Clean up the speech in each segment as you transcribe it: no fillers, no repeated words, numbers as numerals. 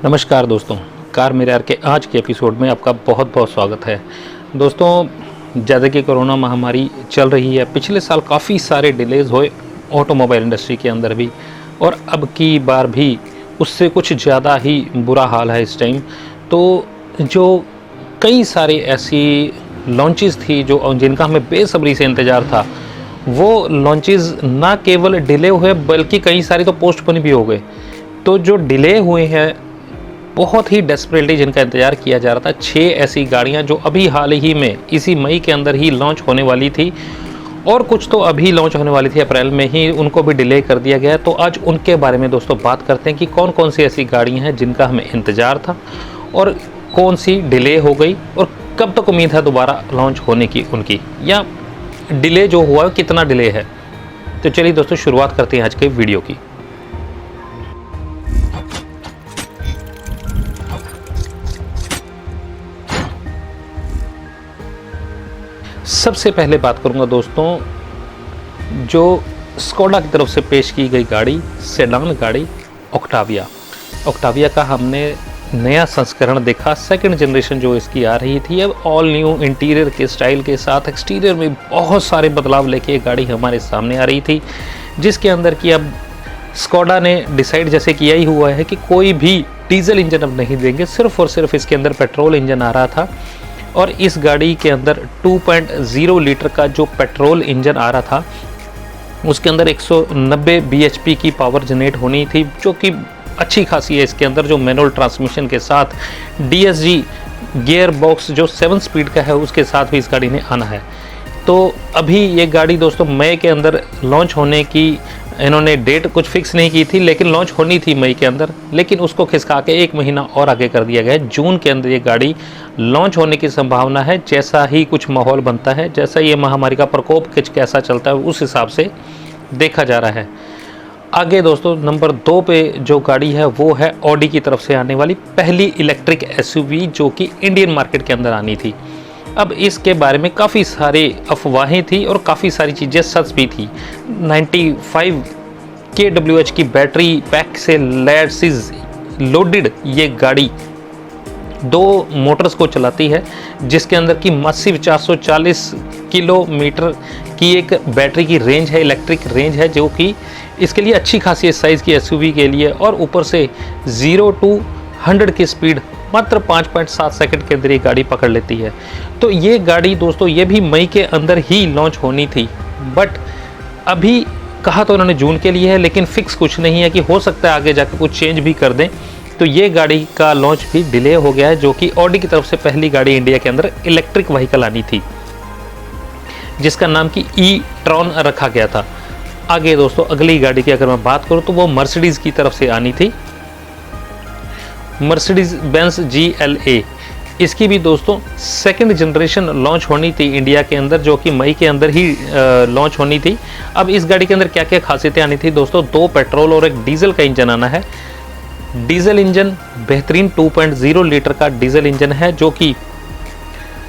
नमस्कार दोस्तों, car mirror के आज के एपिसोड में आपका बहुत बहुत स्वागत है। दोस्तों, ज़्यादा की कोरोना महामारी चल रही है। पिछले साल काफ़ी सारे डिलेज़ हुए ऑटोमोबाइल इंडस्ट्री के अंदर भी, और अब की बार भी उससे कुछ ज़्यादा ही बुरा हाल है इस टाइम। तो जो कई सारी ऐसी लॉन्चेस थी जो जिनका हमें बेसब्री से इंतज़ार था, वो लॉन्चेस ना केवल डिले हुए बल्कि कई सारे तो पोस्टपोन भी हो गए। तो जो डिले हुए हैं, बहुत ही डेस्परेटली जिनका इंतज़ार किया जा रहा था, 6 ऐसी गाड़ियां जो अभी हाल ही में इसी मई के अंदर ही लॉन्च होने वाली थी, और कुछ तो अभी लॉन्च होने वाली थी अप्रैल में ही, उनको भी डिले कर दिया गया। तो आज उनके बारे में दोस्तों बात करते हैं कि कौन कौन सी ऐसी गाड़ियां हैं जिनका हमें इंतज़ार था और कौन सी डिले हो गई, और कब तक उम्मीद है दोबारा लॉन्च होने की उनकी, या डिले जो हुआ कितना डिले है। तो चलिए दोस्तों शुरुआत करते हैं आज के वीडियो की। सबसे पहले बात करूंगा दोस्तों, जो स्कोडा की तरफ से पेश की गई गाड़ी, सेडान गाड़ी ऑक्टाविया का हमने नया संस्करण देखा। सेकंड जनरेशन जो इसकी आ रही थी, अब ऑल न्यू इंटीरियर के स्टाइल के साथ एक्सटीरियर में बहुत सारे बदलाव लेके गाड़ी हमारे सामने आ रही थी, जिसके अंदर की अब स्कोडा ने डिसाइड जैसे किया ही हुआ है कि कोई भी डीजल इंजन अब नहीं देंगे, सिर्फ और सिर्फ इसके अंदर पेट्रोल इंजन आ रहा था। और इस गाड़ी के अंदर 2.0 लीटर का जो पेट्रोल इंजन आ रहा था, उसके अंदर 190 bhp की पावर जनरेट होनी थी, जो कि अच्छी खासी है। इसके अंदर जो मैनुअल ट्रांसमिशन के साथ DSG गियर बॉक्स जो 7 स्पीड का है, उसके साथ भी इस गाड़ी ने आना है। तो अभी ये गाड़ी दोस्तों मई के अंदर लॉन्च होने की इन्होंने डेट कुछ फिक्स नहीं की थी, लेकिन लॉन्च होनी थी मई के अंदर, लेकिन उसको खिसका के 1 महीना और आगे कर दिया गया है। जून के अंदर ये गाड़ी लॉन्च होने की संभावना है, जैसा ही कुछ माहौल बनता है, जैसा ये महामारी का प्रकोप कैसा चलता है, उस हिसाब से देखा जा रहा है। आगे दोस्तों नंबर 2 पे जो गाड़ी है वो है ऑडी की तरफ से आने वाली पहली इलेक्ट्रिक SUV, जो कि इंडियन मार्केट के अंदर आनी थी। अब इसके बारे में काफ़ी सारी अफवाहें थी और काफ़ी सारी चीज़ें सच भी थी। 95 kWh की बैटरी पैक से लैसिस लोडेड ये गाड़ी 2 मोटर्स को चलाती है, जिसके अंदर की मासिव 440 किलोमीटर की एक बैटरी की रेंज है, इलेक्ट्रिक रेंज है, जो कि इसके लिए अच्छी खासी साइज़ की SUV के लिए। और ऊपर से 0 to 100 की स्पीड मात्र 5.7 सेकंड के अंदर ये गाड़ी पकड़ लेती है। तो ये गाड़ी दोस्तों ये भी मई के अंदर ही लॉन्च होनी थी, बट अभी कहा तो उन्होंने जून के लिए है, लेकिन फिक्स कुछ नहीं है कि हो सकता है आगे जाकर कुछ चेंज भी कर दें। तो ये गाड़ी का लॉन्च भी डिले हो गया है, जो कि ऑडी की तरफ से पहली गाड़ी इंडिया के अंदर इलेक्ट्रिक व्हीकल आनी थी, जिसका नाम की ई-ट्रॉन रखा गया था। आगे दोस्तों अगली गाड़ी की अगर मैं बात करूं तो वो मर्सिडीज़ की तरफ से आनी थी, मर्सिडीज बेंज GLA। इसकी भी दोस्तों सेकंड जनरेशन लॉन्च होनी थी इंडिया के अंदर, जो कि मई के अंदर ही लॉन्च होनी थी। अब इस गाड़ी के अंदर क्या क्या खासियतें आनी थी दोस्तों, 2 पेट्रोल और 1 डीजल का इंजन आना है। डीजल इंजन बेहतरीन 2.0 लीटर का डीजल इंजन है, जो कि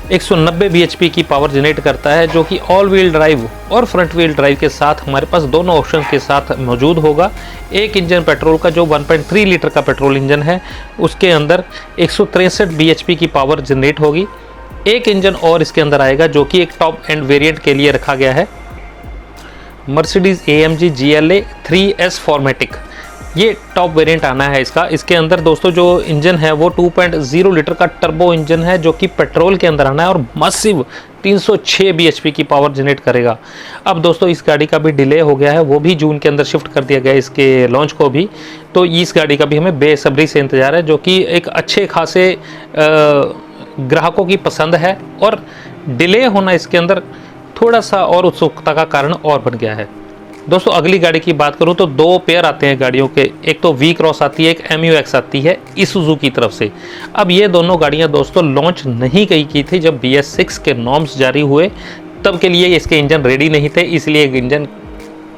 190 bhp की पावर जनरेट करता है, जो कि ऑल व्हील ड्राइव और फ्रंट व्हील ड्राइव के साथ हमारे पास दोनों ऑप्शन के साथ मौजूद होगा। एक इंजन पेट्रोल का जो 1.3 लीटर का पेट्रोल इंजन है, उसके अंदर 163 bhp की पावर जनरेट होगी। एक इंजन और इसके अंदर आएगा, जो कि एक टॉप एंड वेरिएंट के लिए रखा गया है, मर्सिडीज AMG GLA 3S फॉर्मेटिक। ये टॉप वेरिएंट आना है इसका। इसके अंदर दोस्तों जो इंजन है वो 2.0 लीटर का टर्बो इंजन है, जो कि पेट्रोल के अंदर आना है, और मासिव 306 bhp की पावर जनरेट करेगा। अब दोस्तों इस गाड़ी का भी डिले हो गया है, वो भी जून के अंदर शिफ्ट कर दिया गया इसके लॉन्च को भी। तो इस गाड़ी का भी हमें बेसब्री से इंतज़ार है, जो कि एक अच्छे खासे ग्राहकों की पसंद है, और डिले होना इसके अंदर थोड़ा सा और उत्सुकता का कारण और बन गया है। दोस्तों अगली गाड़ी की बात करूं तो 2 पेयर आते हैं गाड़ियों के, एक तो V-क्रॉस आती है, एक MU-X आती है इसूज़ू की तरफ से। अब ये दोनों गाड़ियां दोस्तों लॉन्च नहीं की थी जब BS6 के नॉर्म्स जारी हुए, तब के लिए इसके इंजन रेडी नहीं थे, इसलिए इंजन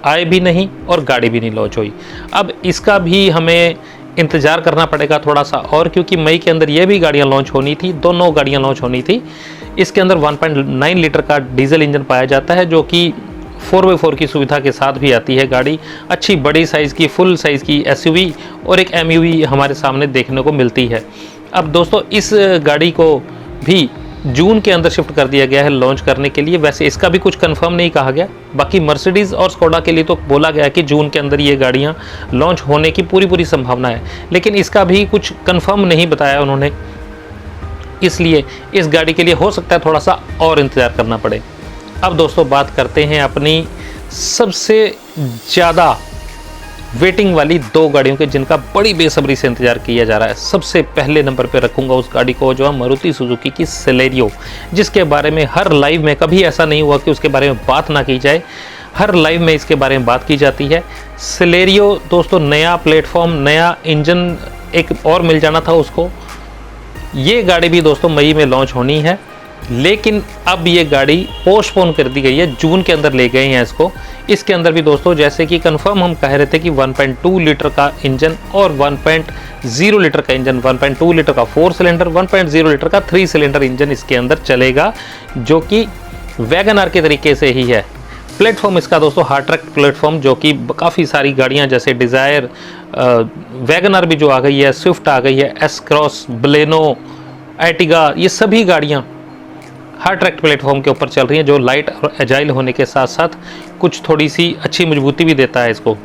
आए भी नहीं और गाड़ी भी नहीं लॉन्च हुई। अब इसका भी हमें इंतज़ार करना पड़ेगा थोड़ा सा और, क्योंकि मई के अंदर ये भी गाड़ियाँ लॉन्च होनी थी, दोनों गाड़ियाँ लॉन्च होनी थी। इसके अंदर 1.9 लीटर का डीजल इंजन पाया जाता है, जो कि 4x4 की सुविधा के साथ भी आती है गाड़ी। अच्छी बड़ी साइज़ की फुल साइज़ की एसयूवी और एक एमयूवी हमारे सामने देखने को मिलती है। अब दोस्तों इस गाड़ी को भी जून के अंदर शिफ्ट कर दिया गया है लॉन्च करने के लिए। वैसे इसका भी कुछ कंफर्म नहीं कहा गया, बाकी मर्सिडीज़ और स्कोडा के लिए तो बोला गया कि जून के अंदर ये गाड़ियाँ लॉन्च होने की पूरी संभावना है, लेकिन इसका भी कुछ कंफर्म नहीं बताया उन्होंने, इसलिए इस गाड़ी के लिए हो सकता है थोड़ा सा और इंतज़ार करना पड़े। अब दोस्तों बात करते हैं अपनी सबसे ज़्यादा वेटिंग वाली 2 गाड़ियों के जिनका बड़ी बेसब्री से इंतजार किया जा रहा है। सबसे पहले नंबर पे रखूंगा उस गाड़ी को जो है मारुति सुजुकी की सेलेरियो, जिसके बारे में हर लाइव में कभी ऐसा नहीं हुआ कि उसके बारे में बात ना की जाए, हर लाइव में इसके बारे में बात की जाती है। सेलेरियो दोस्तों नया प्लेटफॉर्म, नया इंजन एक और मिल जाना था उसको। ये गाड़ी भी दोस्तों मई में लॉन्च होनी है, लेकिन अब ये गाड़ी पोस्टपोन कर दी गई है, जून के अंदर ले गए हैं इसको। इसके अंदर भी दोस्तों जैसे कि कंफर्म हम कह रहे थे कि 1.2 लीटर का इंजन और 1.0 लीटर का इंजन, 1.2 लीटर का 4 सिलेंडर, 1.0 लीटर का 3 सिलेंडर इंजन इसके अंदर चलेगा, जो कि वैगन आर के तरीके से ही है। प्लेटफॉर्म इसका दोस्तों हार्ड ट्रैक प्लेटफॉर्म, जो कि काफ़ी सारी गाड़ियां जैसे डिज़ायर, वैगन आर भी जो आ गई है, स्विफ्ट आ गई है, एस क्रॉस, बलेनो, एर्टिगा, ये सभी गाड़ियां हार्ड ट्रैक प्लेटफॉर्म के ऊपर चल रही हैं, जो लाइट और एजाइल होने के साथ साथ कुछ थोड़ी सी अच्छी मजबूती भी देता है इसको।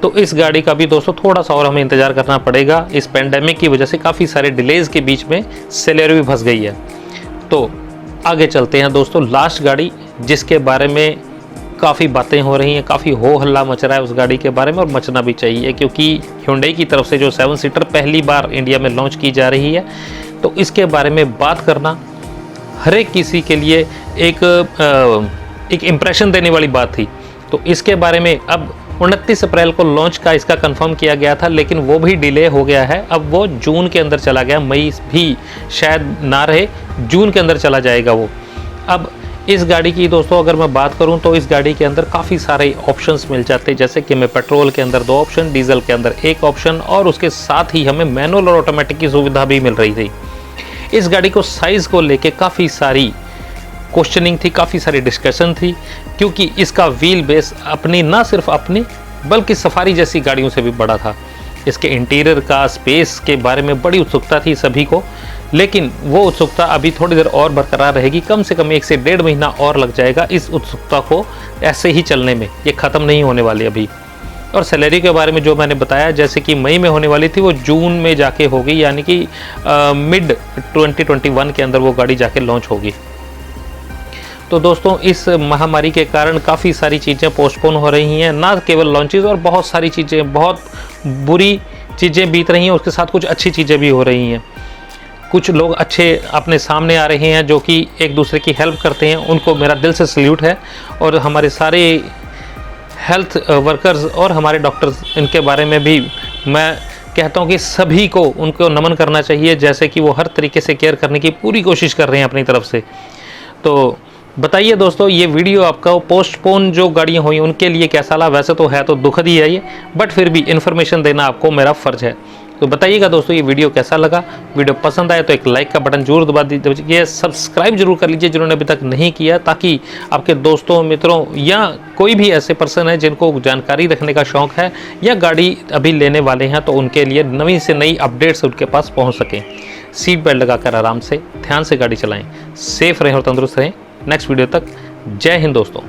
तो इस गाड़ी का भी दोस्तों थोड़ा सा और हमें इंतज़ार करना पड़ेगा। इस पेंडेमिक की वजह से काफ़ी सारे डिलेज़ के बीच में सेलेरियो भी फंस गई है। तो आगे चलते हैं दोस्तों, लास्ट गाड़ी जिसके बारे में काफ़ी बातें हो रही हैं, काफ़ी हो हल्ला मच रहा है उस गाड़ी के बारे में, और मचना भी चाहिए, क्योंकि Hyundai की तरफ से जो 7 सीटर पहली बार इंडिया में लॉन्च की जा रही है, तो इसके बारे में बात करना हर एक किसी के लिए एक इम्प्रेशन देने वाली बात थी। तो इसके बारे में अब 29 अप्रैल को लॉन्च का इसका कंफर्म किया गया था, लेकिन वो भी डिले हो गया है। अब वो जून के अंदर चला गया, मई भी शायद ना रहे, जून के अंदर चला जाएगा वो। अब इस गाड़ी की दोस्तों अगर मैं बात करूं तो इस गाड़ी के अंदर काफ़ी सारे ऑप्शंस मिल जाते हैं, जैसे कि हमें पेट्रोल के अंदर 2 ऑप्शन, डीजल के अंदर 1 ऑप्शन, और उसके साथ ही हमें मैनुअल और ऑटोमेटिक की सुविधा भी मिल रही थी। इस गाड़ी को साइज़ को लेके काफ़ी सारी क्वेश्चनिंग थी, काफ़ी सारी डिस्कशन थी, क्योंकि इसका व्हील बेस अपनी ना सिर्फ अपनी बल्कि सफारी जैसी गाड़ियों से भी बड़ा था। इसके इंटीरियर का स्पेस के बारे में बड़ी उत्सुकता थी सभी को, लेकिन वो उत्सुकता अभी थोड़ी देर और बरकरार रहेगी, कम से कम 1 से 1.5 महीना और लग जाएगा इस उत्सुकता को ऐसे ही चलने में, ये ख़त्म नहीं होने वाली अभी। और सैलरी के बारे में जो मैंने बताया, जैसे कि मई में होने वाली थी, वो जून में जाके होगी, यानी कि मिड 2021 के अंदर वो गाड़ी जाके लॉन्च होगी। तो दोस्तों इस महामारी के कारण काफ़ी सारी चीज़ें पोस्टपोन हो रही हैं, ना केवल लॉन्चेस, और बहुत सारी चीज़ें, बहुत बुरी चीज़ें बीत रही हैं, उसके साथ कुछ अच्छी चीज़ें भी हो रही हैं। कुछ लोग अच्छे अपने सामने आ रहे हैं जो कि एक दूसरे की हेल्प करते हैं, उनको मेरा दिल से सल्यूट है। और हमारे सारे हेल्थ वर्कर्स और हमारे डॉक्टर्स, इनके बारे में भी मैं कहता हूँ कि सभी को उनको नमन करना चाहिए, जैसे कि वो हर तरीके से केयर करने की पूरी कोशिश कर रहे हैं अपनी तरफ से। तो बताइए दोस्तों, ये वीडियो आपका पोस्टपोन जो गाड़ियाँ हुई उनके लिए कैसा लगा? वैसे तो है तो दुखद ही है ये, बट फिर भी इन्फॉर्मेशन देना आपको मेरा फ़र्ज़ है। तो बताइएगा दोस्तों ये वीडियो कैसा लगा। वीडियो पसंद आए तो एक लाइक का बटन जरूर दबा दीजिए, सब्सक्राइब जरूर कर लीजिए जिन्होंने अभी तक नहीं किया, ताकि आपके दोस्तों, मित्रों या कोई भी ऐसे पर्सन है जिनको जानकारी रखने का शौक़ है या गाड़ी अभी लेने वाले हैं, तो उनके लिए नई से नई अपडेट्स उनके पास पहुँच सकें। सीट बेल्ट लगाकर आराम से ध्यान से गाड़ी चलाएँ, सेफ रहें और तंदुरुस्त रहें। नेक्स्ट वीडियो तक जय हिंद दोस्तों।